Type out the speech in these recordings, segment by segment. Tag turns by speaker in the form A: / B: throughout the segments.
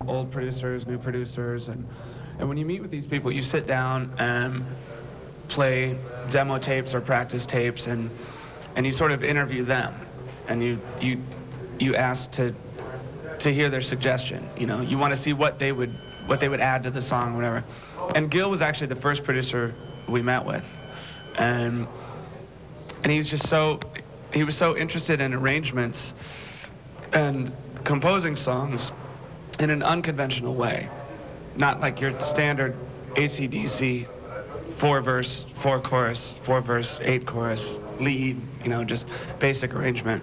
A: old producers, new producers, and when you meet with these people, you sit down and play demo tapes or practice tapes, and you sort of interview them, and you ask to hear their suggestion. You know, you want to see what they would add to the song, or whatever. And Gil was actually the first producer we met with, and he was just so interested in arrangements and composing songs in an unconventional way, not like your standard AC/DC 4 verse, 4 chorus, 4 verse, 8 chorus, lead, you know, just basic arrangement.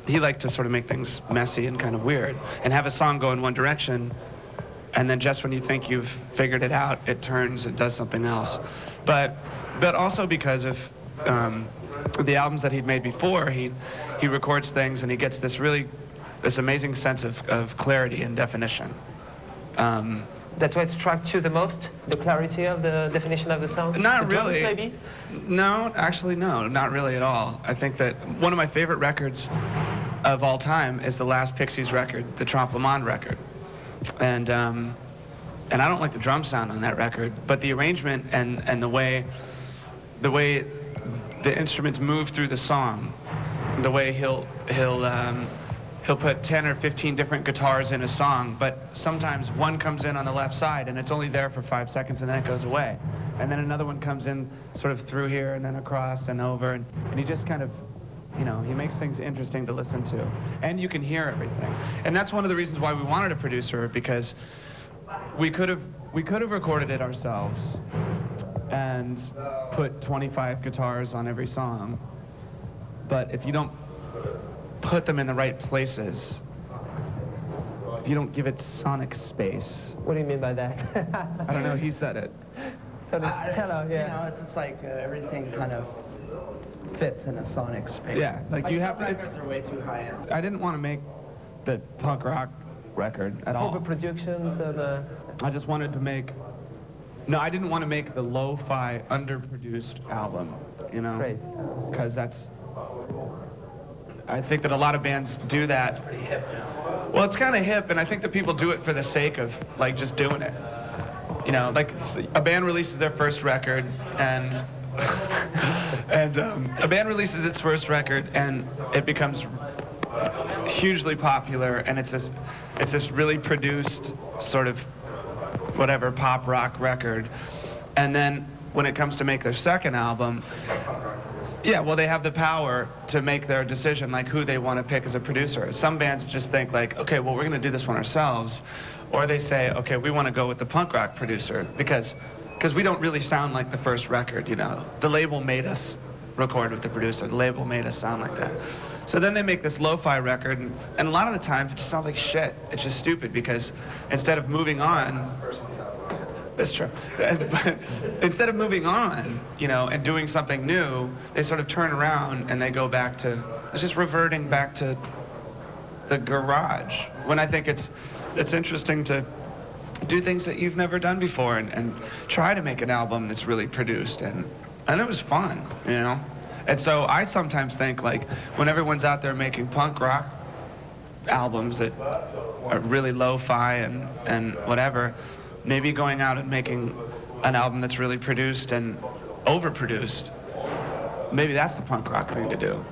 A: He liked to sort of make things messy and kind of weird, and have a song go in one direction, and then just when you think you've figured it out, it turns and does something else. But also because of the albums that he'd made before, he records things and he gets this amazing sense of clarity and definition.
B: That's what struck you the most? The clarity of the definition of the song?
A: Not
B: the
A: really.
B: Drums, maybe?
A: No, actually, no, not really at all. I think that one of my favorite records of all time is the last Pixies record, the Trompe Le Monde record. And I don't like the drum sound on that record, but the arrangement and the way the instruments move through the song, the way he'll put 10 or 15 different guitars in a song, but sometimes one comes in on the left side and it's only there for 5 seconds and then it goes away. And then another one comes in sort of through here and then across and over, and he just kind of, you know, he makes things interesting to listen to. And you can hear everything. And that's one of the reasons why we wanted a producer, because we could have recorded it ourselves and put 25 guitars on every song. But if you don't put them in the right places, if you don't give it sonic space.
B: What do you mean by that?
A: I don't know, he said it.
B: So this cello, yeah.
C: You know, it's just like everything kind of fits in a sonic space.
A: Yeah, like you have to.
C: Records are way too high end.
A: I didn't want to make the punk rock record at all.
B: Overproductions and.
A: I just wanted to make. No, I didn't want to make the lo-fi, underproduced album. You know,
B: Great.
A: because that's. I think that a lot of bands do that.
C: It's pretty hip now.
A: Well, it's kind of hip, and I think that people do it for the sake of like just doing it. You know, like a band releases their first record, and a band releases its first record, and it becomes hugely popular, and it's this really produced sort of whatever pop rock record, and then when it comes to make their second album, yeah, well, they have the power to make their decision, like who they want to pick as a producer. Some bands just think like, okay, well, we're going to do this one ourselves. Or they say, okay, we want to go with the punk rock producer because we don't really sound like the first record, you know. The label made us record with the producer. The label made us sound like that. So then they make this lo-fi record, and a lot of the times it just sounds like shit. It's just stupid because instead of moving on, that's true. Instead of moving on, you know, and doing something new, they sort of turn around and they go back to, it's just reverting back to the garage. When I think it's interesting to do things that you've never done before and try to make an album that's really produced, and it was fun, you know? And so I sometimes think, like, when everyone's out there making punk rock albums that are really lo-fi and whatever, maybe going out and making an album that's really produced and overproduced, maybe that's the punk rock thing to do.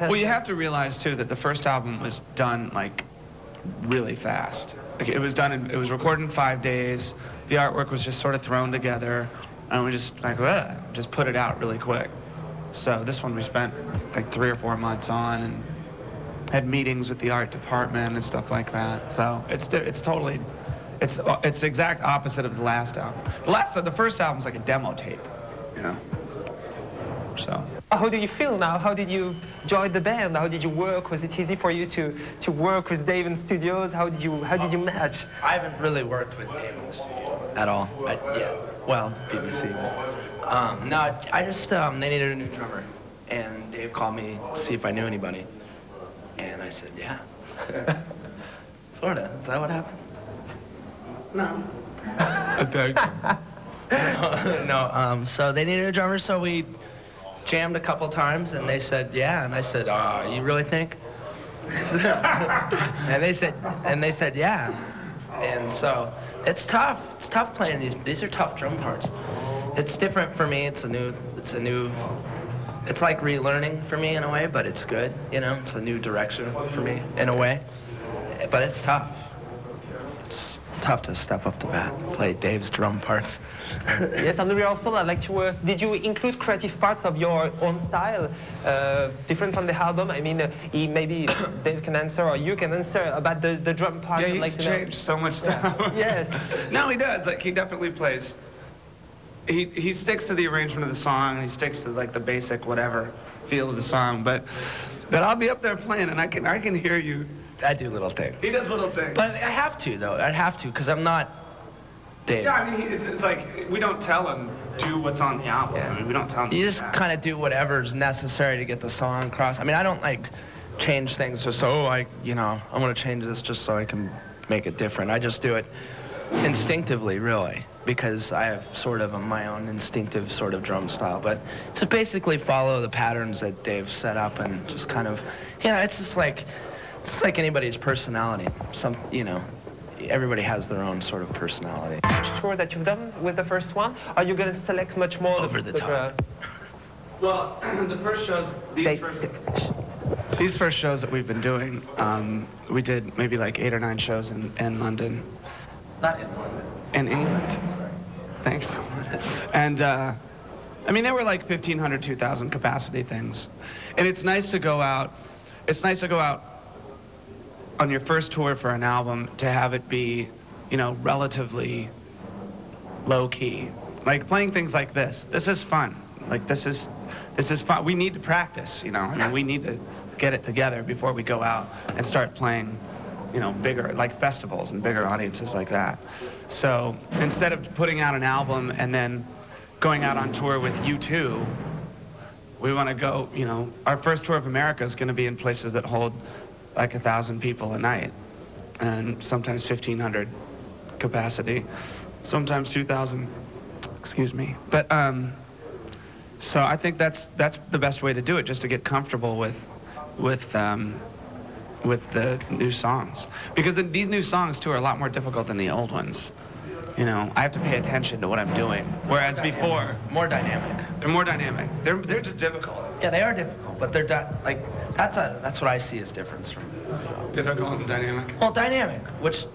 A: Well, you have to realize too that the first album was done like really fast. Like it was done. It was recorded in 5 days. The artwork was just sort of thrown together, and we just like just put it out really quick. So this one we spent like 3 or 4 months on, and had meetings with the art department and stuff like that. So it's totally, it's the exact opposite of the last album. The first album's like a demo tape, you know. So.
B: How do you feel now? How did you join the band? How did you work? Was it easy for you to work with Dave in studios? How did you match?
D: I haven't really worked with Dave in the studio at all. Yeah, well, BBC. But, no, I just they needed a new drummer, and Dave called me to see if I knew anybody, and I said yeah. Sorta. Is that what happened?
A: No.
D: Okay. No. So they needed a drummer, so we jammed a couple times, and they said yeah, and I said, you really think? and they said yeah, and so it's tough. It's tough playing these are tough drum parts. It's different for me. It's like relearning for me in a way, but it's good, you know. It's a new direction for me in a way, but it's tough. It's tough to step up to bat, play Dave's drum parts.
B: Yes, and we also like to. Did you include creative parts of your own style, different from the album? I mean, maybe Dave can answer or you can answer about the drum part.
A: Yeah, he's changed so much stuff.
B: Yes.
A: No, he does. Like he definitely plays. He sticks to the arrangement of the song. He sticks to like the basic whatever feel of the song. But I'll be up there playing, and I can hear you.
D: I do little things.
A: He does little things.
D: But I have to though. I have to because I'm not Dave.
A: Yeah, I mean, it's like we don't tell him do what's on the album.
D: Yeah.
A: I mean, we don't tell him.
D: You just kind of do whatever's necessary to get the song across. I mean, I don't like change things just so I want to change this just so I can make it different. I just do it instinctively, really, because I have sort of my own instinctive sort of drum style. But just basically follow the patterns that Dave set up and just kind of, it's just like anybody's personality. Everybody has their own sort of personality.
B: Tour that you've done with the first one, are you going to select much more
D: Over the top?
A: Well, the first shows, these first shows that we've been doing, we did maybe like 8 or 9 shows in London.
D: Not in London.
A: In England. Thanks. And I mean, they were like 1,500, 2,000 capacity things. And it's nice to go out. It's nice to go out on your first tour for an album to have it be, relatively low key. Like playing things like this. This is fun. Like this is fun. We need to practice, I mean, we need to get it together before we go out and start playing, bigger, like festivals and bigger audiences like that. So instead of putting out an album and then going out on tour with U2, we want to go, our first tour of America is going to be in places that hold like 1,000 people a night, and sometimes 1,500 capacity, sometimes 2,000, excuse me. But so I think that's the best way to do it, just to get comfortable with the new songs, because these new songs too are a lot more difficult than the old ones. I have to pay attention to what I'm doing, whereas before
D: More dynamic.
A: they're more dynamic. They're just difficult.
D: Yeah, they are difficult, but they're that's what I see as difference from.
A: Difficult and dynamic.
D: Well, dynamic, which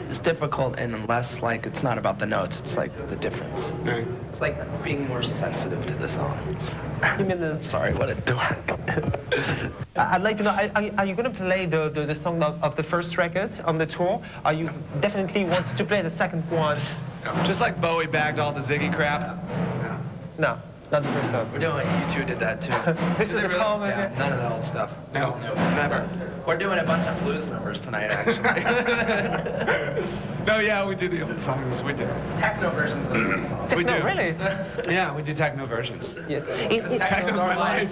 D: is difficult and less like it's not about the notes. It's like the difference.
A: Right.
D: It's like being more sensitive to the song.
B: You mean the...
D: Sorry, what a dork.
B: I'd like to know, are you going to play the song of the first record on the tour? Are you definitely want to play the second one?
A: Just like Bowie bagged all the Ziggy crap.
B: No, not the first one.
D: We're doing it. You two did that too.
B: This is a
A: really?
B: call,
D: Yeah, none of the old stuff. It's all new.
A: Never.
D: We're doing a bunch of blues numbers tonight, actually.
A: No, yeah, we do the old songs. We do.
D: Techno versions of the song.
A: We
B: No,
A: do.
B: really?
A: Yeah, we do techno versions.
B: Yes.
A: Techno's my life.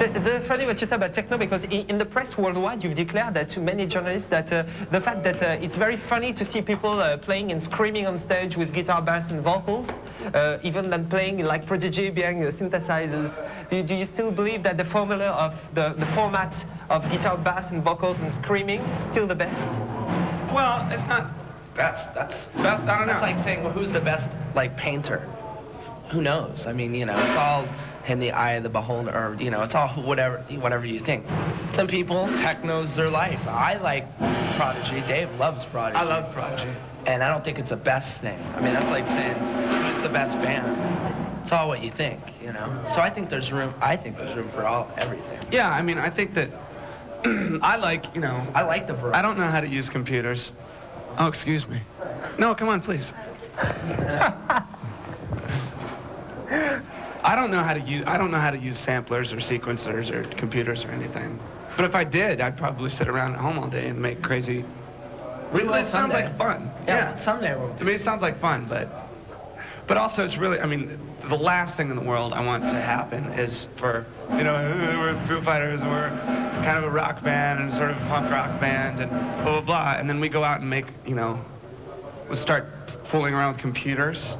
B: It's funny what you said about techno, because in the press worldwide you've declared that to many journalists that the fact that it's very funny to see people playing and screaming on stage with guitar, bass and vocals, even than playing like Prodigy behind synthesizers. Do you still believe that the formula of the format of guitar, bass and vocals and screaming is still the best?
A: Well, it's not. That's best. I don't know.
D: That's like saying, well, who's the best, like, painter? Who knows? I mean, it's all in the eye of the beholder, or you know, it's all whatever you think. Some people, techno's their life. I like Prodigy. Dave loves Prodigy.
A: I love Prodigy.
D: And I don't think it's the best thing. I mean, that's like saying who's the best band. It's all what you think, you know. So I think there's room. I think there's room for everything.
A: Yeah, I mean, I think that I like
D: the variety.
A: I don't know how to use computers. Oh, excuse me. No, come on, please. I don't know how to use samplers or sequencers or computers or anything. But if I did, I'd probably sit around at home all day and make crazy. It sounds like fun.
D: Yeah, someday we'll.
A: To me, it sounds like fun, but also it's really. I mean, the last thing in the world I want to happen is for we're Foo Fighters and we're kind of a rock band and sort of a punk rock band and blah blah blah, and then we go out and make we'll start fooling around with computers.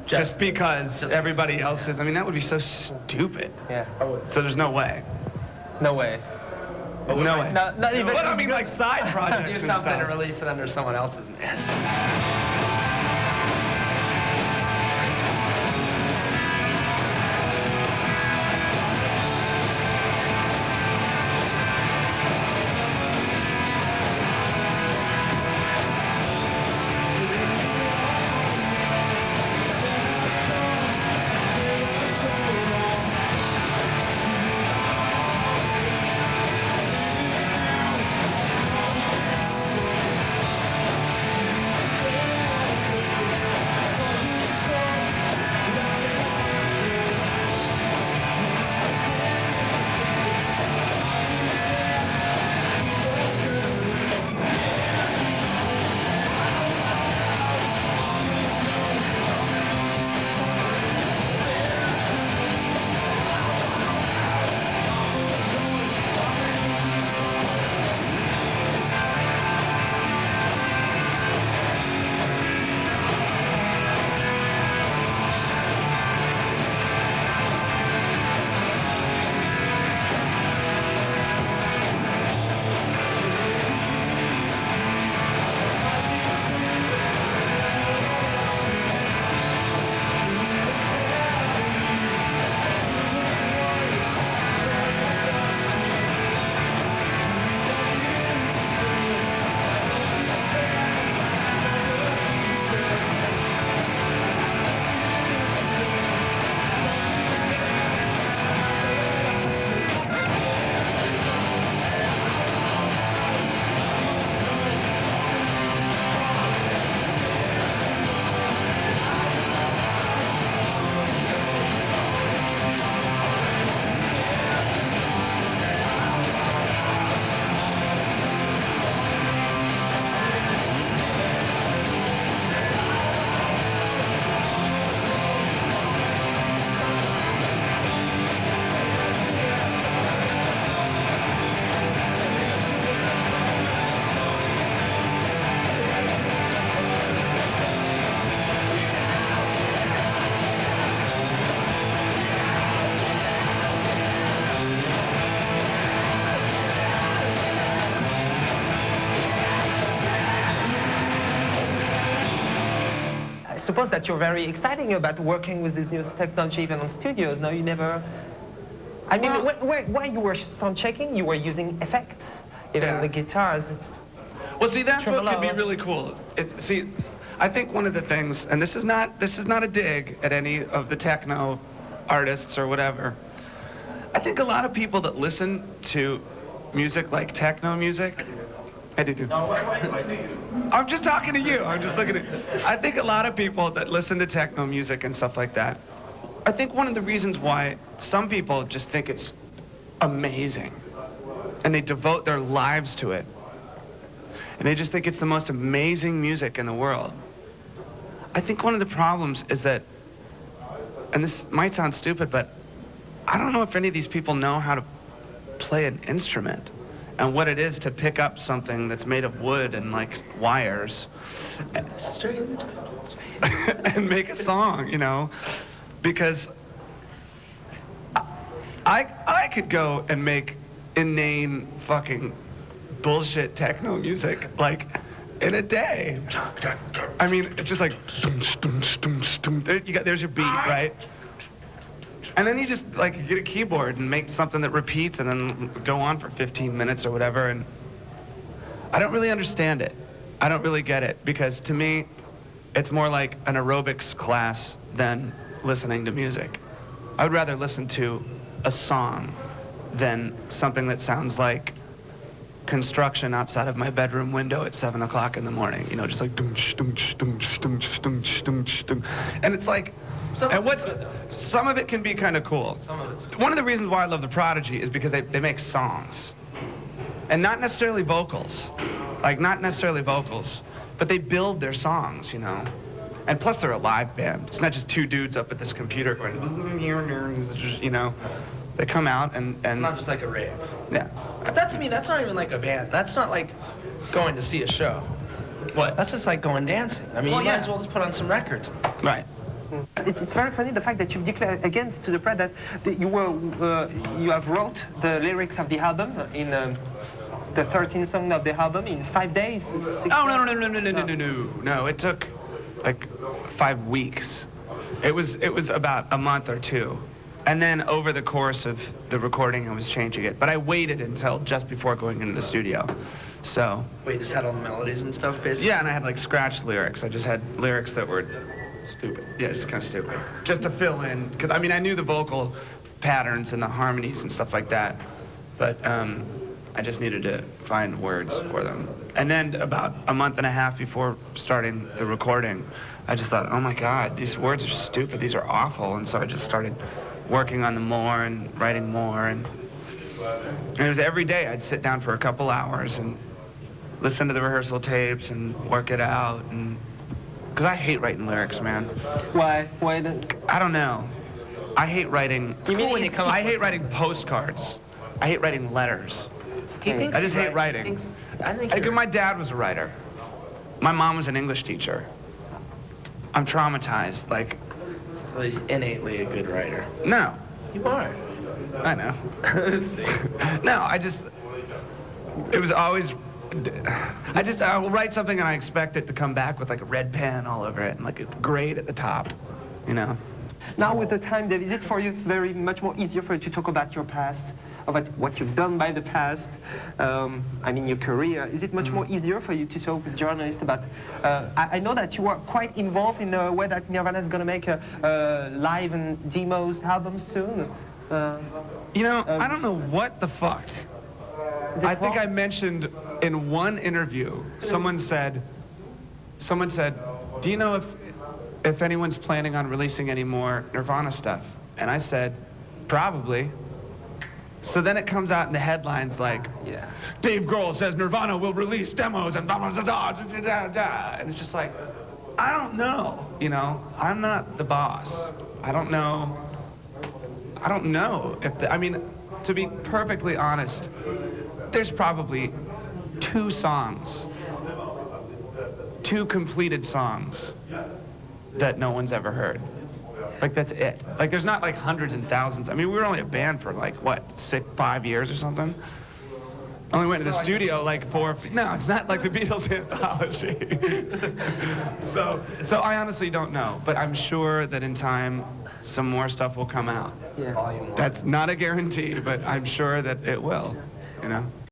A: Just because everybody else is. I mean, that would be so stupid.
B: Yeah.
A: So there's no way.
B: No way.
A: No way.
B: Not even.
A: But I mean, like side projects
D: Do
A: and
D: something and
A: stuff.
D: release it under someone else's name.
B: I suppose that you're very excited about working with this new technology even on studios. No, you never. I mean, when you were sound checking, you were using effects, even the guitars.
A: Well, see, that's what could be
B: tremolo.
A: really cool. See, I think one of the things, and this is not a dig at any of the techno artists or whatever. I think a lot of people that listen to music like techno music. I do. No, wait. I'm just talking to you. I'm just looking at. I think a lot of people that listen to techno music and stuff like that. I think one of the reasons why some people just think it's amazing, and they devote their lives to it, and they just think it's the most amazing music in the world. I think one of the problems is that, and this might sound stupid, but I don't know if any of these people know how to play an instrument and what it is to pick up something that's made of wood and like wires and make a song, because I could go and make inane fucking bullshit techno music like in a day. I mean, it's just like there's your beat, right? And then you just like get a keyboard and make something that repeats and then go on for 15 minutes or whatever. And I don't really understand it. I don't really get it because to me, it's more like an aerobics class than listening to music. I would rather listen to a song than something that sounds like construction outside of my bedroom window at 7 o'clock in the morning. You know, just like doom-sh, doom-sh, doom-sh, doom-sh, doom-sh, doom-sh, doom. And it's like, some of it can be kind of cool. One of the reasons why I love The Prodigy is because they make songs. And not necessarily vocals. Like, not necessarily vocals. But they build their songs, you know? And plus they're a live band. It's not just two dudes up at this computer going, you know? They come out and...
D: It's not just like a rave.
A: Yeah.
D: But that to me, that's not even like a band. That's not like going to see a show.
A: What?
D: That's just like going dancing. I mean,
A: Well,
D: you might
A: yeah.
D: as well just put on some records.
A: Right.
B: It's very funny the fact that you declared against to the press that you have wrote the lyrics of the album in the 13th song of the album in 5 days.
A: Oh, no, it took like 5 weeks. It was about a month or two. And then over the course of the recording, I was changing it. But I waited until just before going into the studio. So.
D: Wait, you just had all the melodies and stuff, basically?
A: Yeah, and I had like scratched lyrics. I just had lyrics that were stupid. Yeah, just kind of stupid. Just to fill in. Because, I mean, I knew the vocal patterns and the harmonies and stuff like that. But I just needed to find words for them. And then about a month and a half before starting the recording, I just thought, oh my God, these words are stupid. These are awful. And so I just started working on them more and writing more. And it was every day I'd sit down for a couple hours and listen to the rehearsal tapes and work it out. And because I hate writing lyrics, man.
B: Why? Why then?
A: I don't know. I hate writing.
B: You mean when you come
A: I hate writing postcards. I hate writing letters. I just hate writing. My dad was a writer. My mom was an English teacher. I'm traumatized. Like,
D: So he's innately a good writer.
A: no.
D: You are.
A: I know. No, it was always, I will write something and I expect it to come back with like a red pen all over it and like a grade at the top, you know?
B: Now with the time, Dave, is it for you very much more easier for you to talk about your past, about what you've done by the past, I mean your career? Is it much more easier for you to talk with journalists about, I know that you are quite involved in the way that Nirvana is going to make a live and demos album soon.
A: You know, I don't know what the fuck. I think I mentioned in one interview, someone said, do you know if anyone's planning on releasing any more Nirvana stuff? And I said, probably. So then it comes out in the headlines like,
B: Yeah.
A: Dave Grohl says Nirvana will release demos and blah, blah, blah, blah, blah, blah. And it's just like, I don't know, you know? I'm not the boss. I don't know if, I mean, to be perfectly honest, there's probably 2 songs, 2 completed songs that no one's ever heard. Like, that's it. Like, there's not like hundreds and thousands. I mean, we were only a band for like, what, 5 years or something? Only went to the studio like 4, no, it's not like the Beatles anthology. So I honestly don't know, but I'm sure that in time, some more stuff will come out.
B: Yeah.
A: That's not a guarantee, but I'm sure that it will, you know?